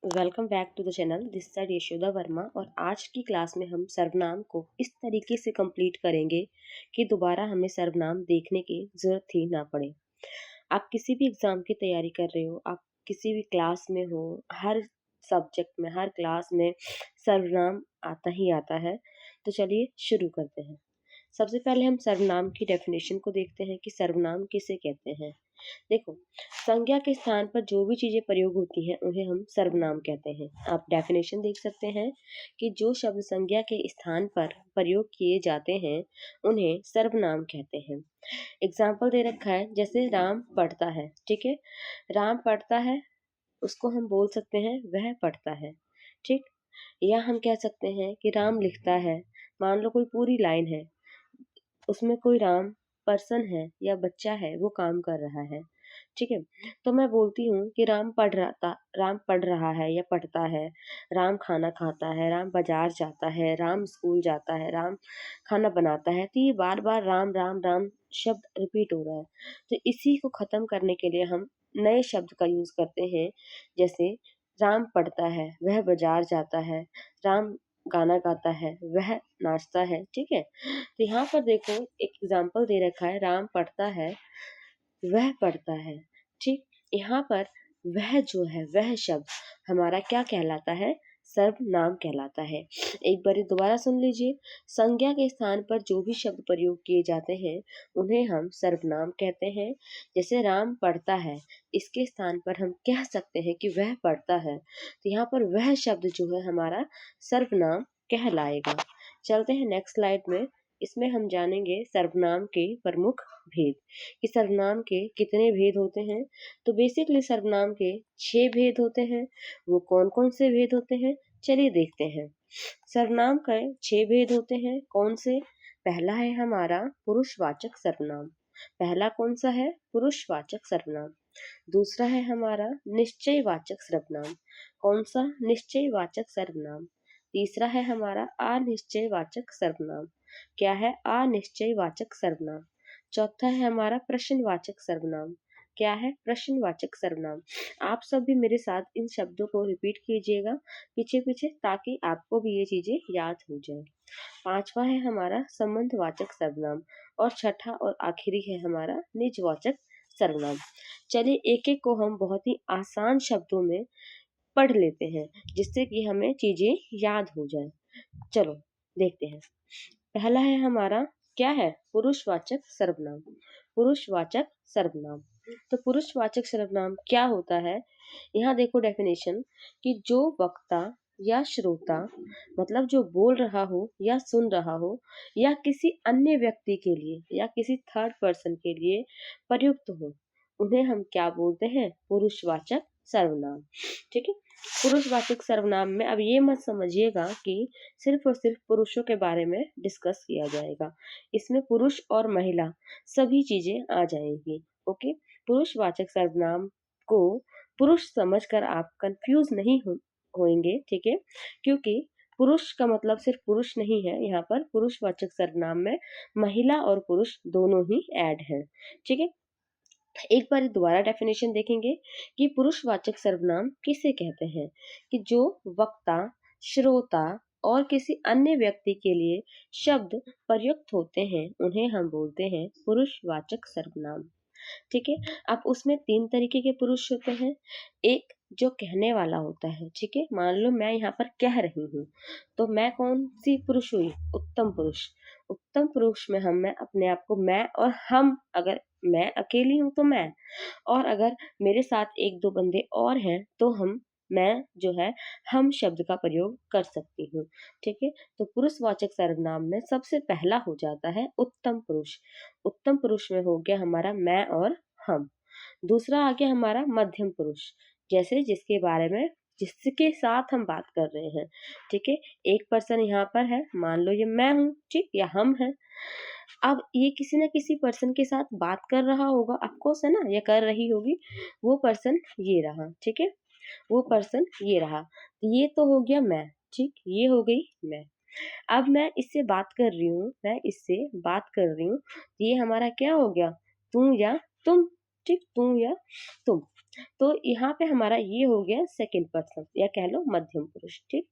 Welcome back to the channel. This side Yashoda Verma. और आज की क्लास में हम सर्वनाम को इस तरीके से कंप्लीट करेंगे कि दोबारा हमें सर्वनाम देखने की जरूरत ही ना पड़े। आप किसी भी एग्जाम की तैयारी कर रहे हो, आप किसी भी क्लास में हो, हर सब्जेक्ट में हर क्लास में सर्वनाम आता ही आता है। तो चलिए शुरू करते हैं। सबसे पहले हम सर्वनाम की डेफिनेशन को देखते हैं कि सर्वनाम किसे कहते हैं। देखो, संज्ञा के स्थान पर जो भी चीजें प्रयोग होती हैं उन्हें हम सर्वनाम कहते हैं। आप डेफिनेशन देख सकते हैं कि जो शब्द संज्ञा के स्थान पर प्रयोग किए जाते हैं उन्हें सर्वनाम कहते हैं। एग्जाम्पल दे रखा है, जैसे राम पढ़ता है। ठीक है, राम पढ़ता है, उसको हम बोल सकते हैं वह पढ़ता है। ठीक, या हम कह सकते हैं कि राम लिखता है। मान लो कोई पूरी लाइन है, उसमें कोई राम पर्सन है या बच्चा है, वो काम कर रहा है। ठीक है, तो मैं बोलती हूँ कि राम पढ़ रहा है या पढ़ता है। राम खाना खाता है, राम बाजार जाता है, राम स्कूल जाता है, राम खाना बनाता है। तो ये बार बार राम राम राम शब्द रिपीट हो रहा है। तो इसी को खत्म करने के लिए हम नए शब्द का यूज करते हैं। जैसे राम पढ़ता है, वह बाजार जाता है। राम गाना गाता है, वह नाचता है। ठीक है, तो यहाँ पर देखो एक एग्जाम्पल दे रखा है, राम पढ़ता है, वह पढ़ता है। ठीक, यहाँ पर वह जो है, वह शब्द हमारा क्या कहलाता है? सर्वनाम कहलाता है। एक बार दोबारा सुन लीजिए। संज्ञा के स्थान पर जो भी शब्द प्रयोग किए जाते हैं उन्हें हम सर्वनाम कहते हैं। जैसे राम पढ़ता है, इसके स्थान पर हम कह सकते हैं कि वह पढ़ता है। तो यहाँ पर वह शब्द जो है हमारा सर्वनाम कहलाएगा। चलते हैं नेक्स्ट स्लाइड में। इसमें हम जानेंगे सर्वनाम के प्रमुख भेद, कि सर्वनाम के कितने भेद होते हैं। तो बेसिकली सर्वनाम के 6 भेद होते हैं। वो कौन कौन से भेद होते हैं, चलिए देखते हैं। सर्वनाम के 6 भेद होते हैं। कौन से? पहला है हमारा पुरुषवाचक सर्वनाम। पहला कौन सा है? पुरुषवाचक सर्वनाम। दूसरा है हमारा निश्चयवाचक सर्वनाम। कौन सा? निश्चयवाचक सर्वनाम। तीसरा है हमारा अनिश्चयवाचक सर्वनाम। क्या है? अनिश्चयवाचक सर्वनाम। चौथा है हमारा प्रश्नवाचक सर्वनाम। क्या है? प्रश्नवाचक सर्वनाम। आप सब भी मेरे साथ इन शब्दों को रिपीट कीजिएगा पीछे पीछे, ताकि आपको भी ये चीजें याद हो जाए। पांचवा है हमारा संबंधवाचक सर्वनाम। और छठा और आखिरी है हमारा निजवाचक सर्वनाम। चलिए एक एक को हम बहुत ही आसान शब्दों में पढ़ लेते हैं, जिससे कि हमें चीजें याद हो जाए। चलो देखते हैं। पहला है हमारा, क्या है? पुरुषवाचक सर्वनाम। पुरुषवाचक सर्वनाम। तो पुरुषवाचक सर्वनाम क्या होता है? यहाँ देखो डेफिनेशन, कि जो वक्ता या श्रोता, मतलब जो बोल रहा हो या सुन रहा हो, या किसी अन्य व्यक्ति के लिए या किसी थर्ड पर्सन के लिए प्रयुक्त हो, उन्हें हम क्या बोलते हैं? पुरुषवाचक सर्वनाम। ठीक है, पुरुषवाचक सर्वनाम में अब ये मत समझिएगा कि सिर्फ और सिर्फ पुरुषों के बारे में डिस्कस किया जाएगा। इसमें पुरुष और महिला सभी चीजें आ जाएंगी। ओके, पुरुषवाचक सर्वनाम को पुरुष समझकर आप कंफ्यूज नहीं होंगे। ठीक है, क्योंकि पुरुष का मतलब सिर्फ पुरुष नहीं है। यहाँ पर पुरुषवाचक सर्वनाम में महिला और पुरुष दोनों ही ऐड है। ठीक है, एक बार दोबारा डेफिनेशन देखेंगे कि पुरुषवाचक सर्वनाम किसे कहते हैं। कि जो वक्ता, श्रोता और किसी अन्य व्यक्ति के लिए शब्द प्रयुक्त होते हैं उन्हें हम बोलते हैं पुरुषवाचक सर्वनाम। ठीक है, अब उसमें 3 तरीके के पुरुष होते हैं। एक जो कहने वाला होता है। ठीक है, मान लो मैं यहाँ पर कह रही हूँ, तो मैं कौन सी पुरुष हुई? उत्तम पुरुष। उत्तम पुरुष में मैं अपने आप को मैं और हम, अगर मैं अकेली हूँ तो मैं, और अगर मेरे साथ एक दो बंदे और हैं तो मैं जो है हम शब्द का प्रयोग कर सकती हूँ। ठीक है, तो पुरुषवाचक सर्वनाम में सबसे पहला हो जाता है उत्तम पुरुष। उत्तम पुरुष में हो गया हमारा मैं और हम। दूसरा आ गया हमारा मध्यम पुरुष, जैसे जिसके बारे में, जिसके साथ हम बात कर रहे हैं। ठीक है, एक पर्सन यहाँ पर है, मान लो ये मैं हूँ, ठीक, या हम हैं। अब ये किसी न किसी पर्सन के साथ बात कर रहा होगा, ऑफकोर्स है ना, या कर रही होगी। वो पर्सन ये रहा। ठीक है, वो पर्सन ये रहा। ये तो हो गया मैं। ठीक, ये हो गई मैं। अब मैं इससे बात कर रही हूँ, मैं इससे बात कर रही हूँ, ये हमारा क्या हो गया? तू या तुम। ठीक, तू या तुम। तो यहाँ पे हमारा ये हो गया सेकंड पर्सन या कह लो मध्यम पुरुष। ठीक,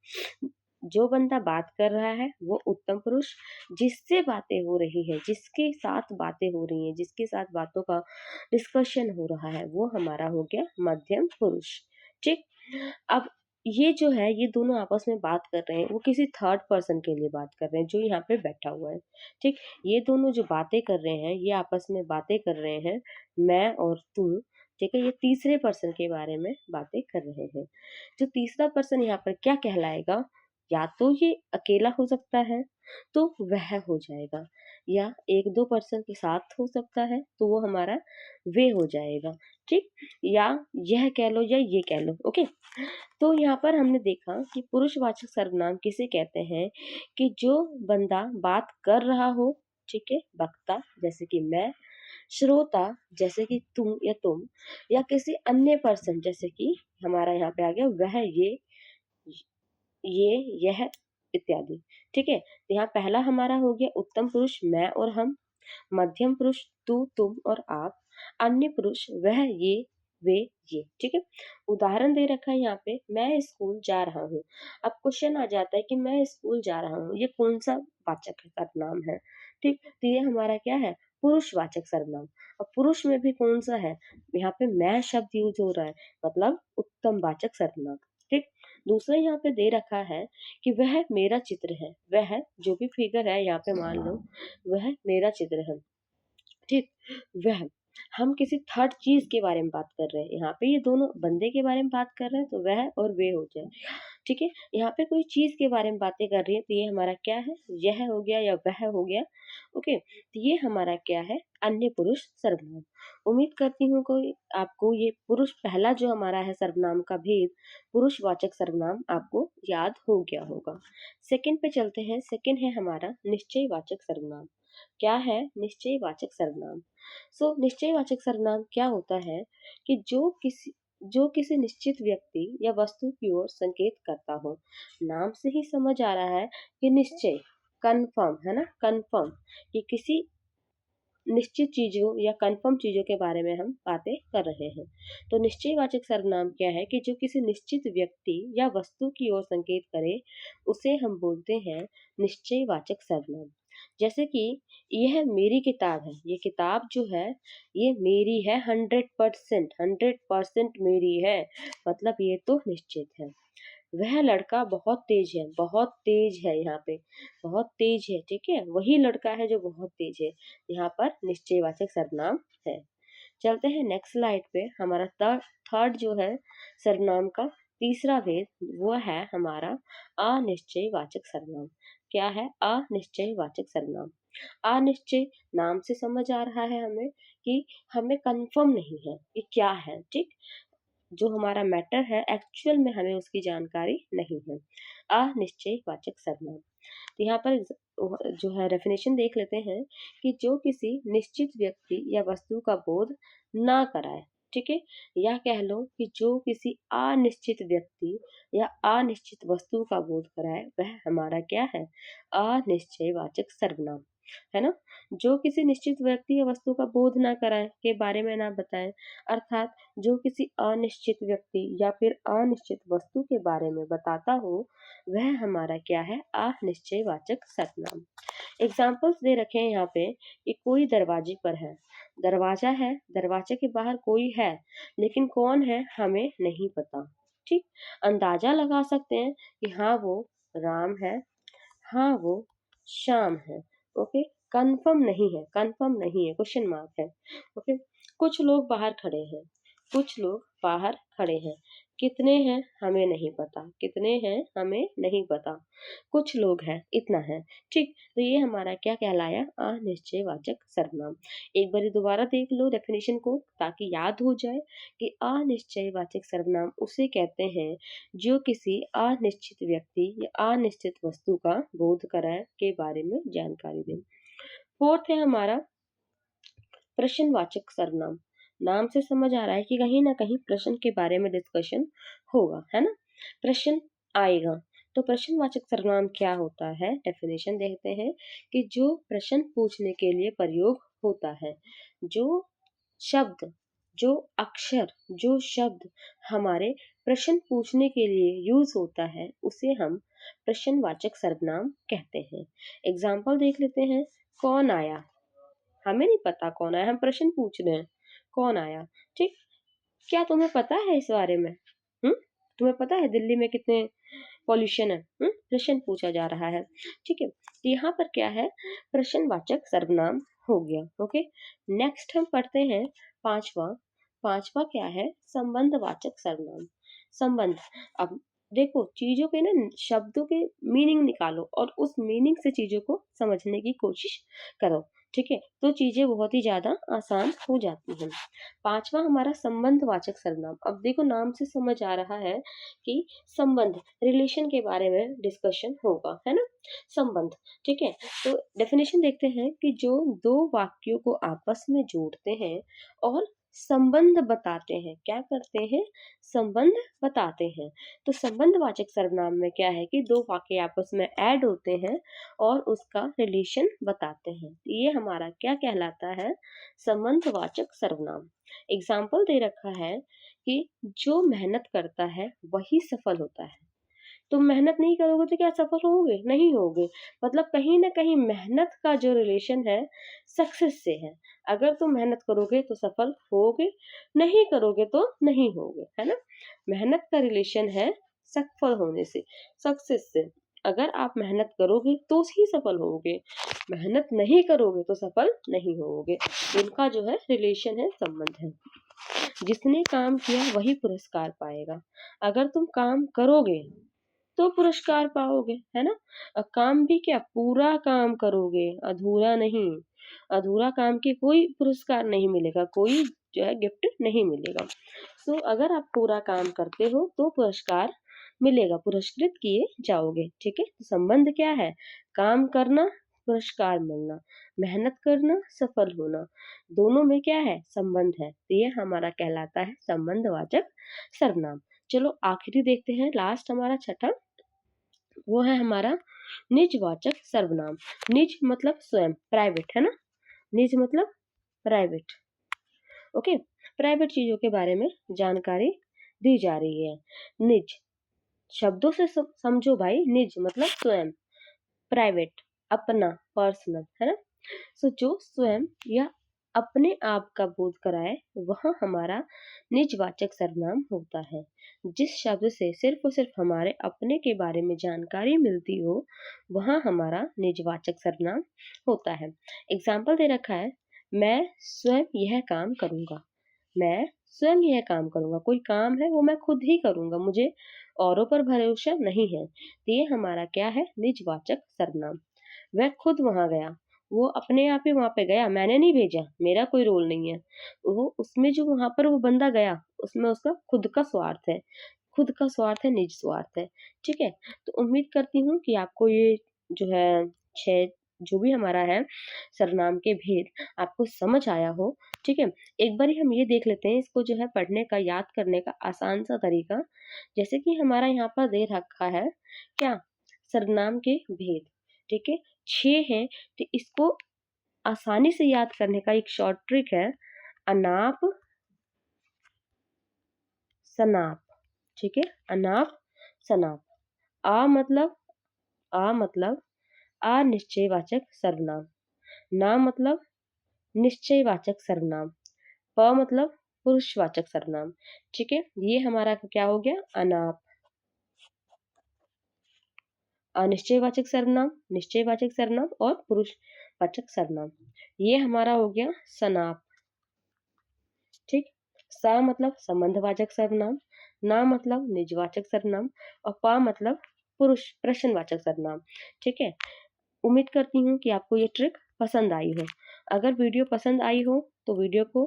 जो बंदा बात कर रहा है वो उत्तम पुरुष, जिससे बातें हो रही है, जिसके साथ बातें हो रही हैं, जिसके साथ बातों का डिस्कशन हो रहा है, वो हमारा हो गया मध्यम पुरुष। ठीक, अब ये जो है ये दोनों आपस में बात कर रहे हैं, वो किसी थर्ड पर्सन के लिए बात कर रहे हैं जो यहाँ पे बैठा हुआ है। ठीक, ये दोनों जो बातें कर रहे हैं ये आपस में बातें कर रहे हैं, मैं और तू। ठीक है, ये तीसरे पर्सन के बारे में बातें कर रहे हैं। जो तीसरा पर्सन यहाँ पर क्या कहलाएगा, या तो ये अकेला हो सकता है तो वह हो जाएगा, या एक दो पर्सन के साथ हो सकता है तो वो हमारा वे हो जाएगा। ठीक, या यह कह लो या ये कह लो। ओके, तो यहाँ पर हमने देखा कि पुरुषवाचक सर्वनाम किसे कहते हैं कि जो बंदा बात कर रहा हो, ठीक है, वक्ता जैसे कि मैं, श्रोता जैसे कि तुम या तुम, या किसी अन्य पर्सन जैसे कि हमारा यहाँ पे आ गया वह, ये, यह इत्यादि। ठीक है, तो यहाँ पहला हमारा हो गया उत्तम पुरुष मैं और हम, मध्यम पुरुष तू तुम और आप, अन्य पुरुष वह ये वे ये। ठीक है, उदाहरण दे रखा है यहाँ पे, मैं स्कूल जा रहा हूँ। अब क्वेश्चन आ जाता है कि मैं स्कूल जा रहा हूँ ये कौन सा वाचक है, सर्वनाम है। ठीक, तो ये हमारा क्या है, पुरुषवाचक सर्वनाम। और पुरुष में भी कौन सा है, यहाँ पे मैं शब्द यूज हो रहा है, मतलब उत्तम वाचक सर्वनाम। ठीक, दूसरा यहाँ पे दे रखा है कि वह मेरा चित्र है, वह जो भी फिगर है यहाँ पे मान लो वह मेरा चित्र है। ठीक, वह, हम किसी थर्ड चीज के बारे में बात कर रहे हैं, यहाँ पे ये दोनों बंदे के बारे में बात कर रहे हैं तो वह और वे हो जाए। ठीक है, यहाँ पे कोई चीज के बारे में बातें कर रही है तो ये हमारा क्या है, यह हो गया या वह हो गया। ओके, तो ये हमारा क्या है, अन्य पुरुष सर्वनाम। उम्मीद करती हूँ कोई आपको ये पुरुष पहला जो हमारा है सर्वनाम का भेद, पुरुषवाचक सर्वनाम आपको याद हो गया होगा। सेकंड पे चलते हैं, सेकंड है हमारा निश्चयवाचक सर्वनाम। क्या है निश्चयवाचक सर्वनाम? निश्चयवाचक सर्वनाम क्या होता है कि जो किसी निश्चित व्यक्ति या वस्तु की ओर संकेत करता हो। नाम से ही समझ आ रहा है कि निश्चय, कंफर्म है ना, कंफर्म, कि किसी निश्चित चीजों या कंफर्म चीजों के बारे में हम बातें कर रहे हैं। तो निश्चयवाचक सर्वनाम क्या है कि जो किसी निश्चित व्यक्ति या वस्तु की ओर संकेत करे उसे हम बोलते हैं निश्चयवाचक सर्वनाम। जैसे कि यह मेरी किताब है, ये किताब जो है ये मेरी है, 100%, 100% मेरी है, मतलब ये तो निश्चित है। वह लड़का बहुत तेज है, बहुत तेज है, यहाँ पे बहुत तेज है। ठीक है, वही लड़का है जो बहुत तेज है, यहाँ पर निश्चयवाचक सर्वनाम है। चलते हैं नेक्स्ट स्लाइड पे, हमारा थर्ड जो है सर्वनाम का तीसरा भेद वो है हमारा अनिश्चयवाचक सर्वनाम। क्या है अनिश्चयवाचक सर्वनाम? अनिश्चय, नाम से समझ आ रहा है हमें कि हमें कंफर्म नहीं है कि क्या है। ठीक, जो हमारा मैटर है एक्चुअल में हमें उसकी जानकारी नहीं है। अनिश्चयवाचक सर्वनाम, तो यहाँ पर जो है डेफिनेशन देख लेते हैं कि जो किसी निश्चित व्यक्ति या वस्तु का बोध ना कराए। ठीक है, या कह लो कि जो किसी अनिश्चित व्यक्ति या अनिश्चित वस्तु का बोध कराए वह हमारा क्या है, अनिश्चयवाचक सर्वनाम, है ना। जो किसी निश्चित व्यक्ति या वस्तु का बोध ना कराए, के बारे में ना बताए, अर्थात जो किसी अनिश्चित व्यक्ति या फिर अनिश्चित वस्तु के बारे में बताता हो वह हमारा क्या है, अनिश्चयवाचक सर्वनाम। एग्जाम्पल्स दे रखे हैं यहाँ पे कि कोई दरवाजे पर है, दरवाजा है, दरवाजे के बाहर कोई है लेकिन कौन है हमें नहीं पता। ठीक, अंदाजा लगा सकते हैं कि हाँ वो राम है, हाँ वो श्याम है। ओके, कंफर्म नहीं है, कंफर्म नहीं है, क्वेश्चन मार्क है। ओके, कुछ लोग बाहर खड़े हैं, कुछ लोग बाहर खड़े हैं, कितने हैं हमें नहीं पता, कितने हैं हमें नहीं पता, कुछ लोग हैं, इतना है। ठीक, तो ये हमारा क्या कहलाया, अनिश्चयवाचक सर्वनाम। एक बार दोबारा देख लो डेफिनेशन को ताकि याद हो जाए कि अनिश्चयवाचक सर्वनाम उसे कहते हैं जो किसी अनिश्चित व्यक्ति या अनिश्चित वस्तु का बोध कराए के बारे में जानकारी दे। फोर्थ है हमारा प्रश्नवाचक सर्वनाम। नाम से समझ आ रहा है कि कहीं ना कहीं प्रश्न के बारे में डिस्कशन होगा, है ना, प्रश्न आएगा। तो प्रश्नवाचक सर्वनाम क्या होता है, डेफिनेशन देखते हैं कि जो प्रश्न पूछने के लिए प्रयोग होता है, जो शब्द जो अक्षर, जो शब्द हमारे प्रश्न पूछने के लिए यूज होता है उसे हम प्रश्नवाचक सर्वनाम कहते हैं। एग्जाम्पल देख लेते हैं। कौन आया? हमें नहीं पता कौन आया, हम प्रश्न पूछ रहे हैं कौन आया। ठीक, क्या तुम्हें पता है इस बारे में? तुम्हें पता है दिल्ली में कितने पॉल्यूशन है? प्रश्न पूछा जा रहा है। ठीक है, तो यहाँ पर क्या है, प्रश्नवाचक सर्वनाम हो गया। ओके, नेक्स्ट हम पढ़ते हैं पांचवा। पांचवा क्या है, संबंधवाचक सर्वनाम। संबंध, अब देखो चीजों के ना शब्दों के मीनिंग निकालो और उस मीनिंग से चीजों को समझने की कोशिश करो। ठीक है, तो चीजें बहुत ही ज्यादा आसान हो जाती हैं। पांचवा हमारा संबंधवाचक सर्वनाम। अब देखो नाम से समझ आ रहा है कि संबंध, रिलेशन के बारे में डिस्कशन होगा, है ना। संबंध, ठीक है, तो डेफिनेशन देखते हैं कि जो दो वाक्यों को आपस में जोड़ते हैं और संबंध बताते हैं। क्या करते हैं? संबंध बताते हैं। तो संबंधवाचक सर्वनाम में क्या है कि दो वाक्य आपस में ऐड होते हैं और उसका रिलेशन बताते हैं। ये हमारा क्या कहलाता है? संबंधवाचक सर्वनाम। एग्जाम्पल दे रखा है कि जो मेहनत करता है वही सफल होता है। तुम मेहनत नहीं करोगे तो क्या सफल होगे? नहीं होगे। मतलब कहीं ना कहीं मेहनत का जो रिलेशन है सक्सेस से है। अगर तुम मेहनत करोगे तो सफल होगे, नहीं करोगे तो नहीं होगे, है ना। मेहनत का रिलेशन है सफल होने से, सक्सेस से। अगर आप मेहनत करोगे तो ही सफल होगे, मेहनत नहीं करोगे तो सफल नहीं होगे। इनका जो है रिलेशन है, संबंध है। जिसने काम किया वही पुरस्कार पाएगा। अगर तुम काम करोगे तो पुरस्कार पाओगे, है ना। काम भी क्या, पूरा काम करोगे, अधूरा नहीं। अधूरा काम के कोई पुरस्कार नहीं मिलेगा, कोई जो है गिफ्ट नहीं मिलेगा। तो अगर आप पूरा काम करते हो तो पुरस्कार मिलेगा, पुरस्कृत किए जाओगे। ठीक है, तो संबंध क्या है? काम करना, पुरस्कार मिलना, मेहनत करना, सफल होना, दोनों में क्या है? संबंध है। तो ये हमारा कहलाता है संबंधवाचक सर्वनाम। चलो आखिरी देखते हैं, लास्ट हमारा छठा, वो है हमारा निजवाचक सर्वनाम। निज मतलब स्वयं, प्राइवेट, है ना। निज मतलब प्राइवेट। ओके, प्राइवेट चीजों के बारे में जानकारी दी जा रही है। निज शब्दों से समझो भाई। निज मतलब स्वयं, प्राइवेट अपना, पर्सनल, है ना। सो जो स्वयं या अपने आप का बोध कराए वह हमारा निजवाचक सर्वनाम होता है। जिस शब्द से सिर्फ और सिर्फ हमारे अपने के बारे में जानकारी मिलती हो वह हमारा निजवाचक सर्वनाम होता है। एग्जाम्पल दे रखा है, मैं स्वयं यह काम करूंगा। मैं स्वयं यह काम करूंगा, कोई काम है वो मैं खुद ही करूंगा, मुझे औरों पर भरोसा नहीं है। तो ये हमारा क्या है? निजवाचक सर्वनाम। वह खुद वहां गया, वो अपने आप ही वहां पे गया, मैंने नहीं भेजा, मेरा कोई रोल नहीं है। वो उसमें जो वहां पर वो बंदा गया उसमें उसका खुद का स्वार्थ है, खुद का स्वार्थ है, निज स्वार्थ है। ठीक है, तो उम्मीद करती हूँ कि आपको ये जो है छह जो भी हमारा है सर्वनाम के भेद आपको समझ आया हो। ठीक है, एक बार हम ये देख लेते हैं इसको जो है पढ़ने का, याद करने का आसान सा तरीका। जैसे कि हमारा यहाँ पर दे रखा है क्या, सर्वनाम के भेद। ठीक है, 6 हैं, तो इसको आसानी से याद करने का एक शॉर्ट ट्रिक है, अनाप सनाप। ठीक है, अनाप सनाप। आ मतलब अनिश्चयवाचक सर्वनाम। ना मतलब निश्चयवाचक सर्वनाम। प मतलब पुरुषवाचक सर्वनाम। ठीक है, ये हमारा क्या हो गया? अनाप। अनिश्चयवाचक सर्वनाम, निश्चयवाचक सर्वनाम और पुरुषवाचक सर्वनाम। ये हमारा हो गया सनाप। ठीक, सा मतलब संबंधवाचक सर्वनाम, ना मतलब निजवाचक सर्वनाम और पा मतलब पुरुष प्रश्नवाचक सर्वनाम। ठीक है, उम्मीद करती हूँ कि आपको ये ट्रिक पसंद आई हो। अगर वीडियो पसंद आई हो तो वीडियो को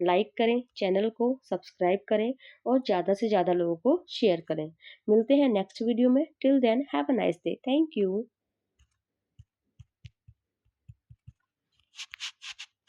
लाइक करें, चैनल को सब्सक्राइब करें और ज़्यादा से ज़्यादा लोगों को शेयर करें। मिलते हैं नेक्स्ट वीडियो में। Till then have a nice day. Thank you.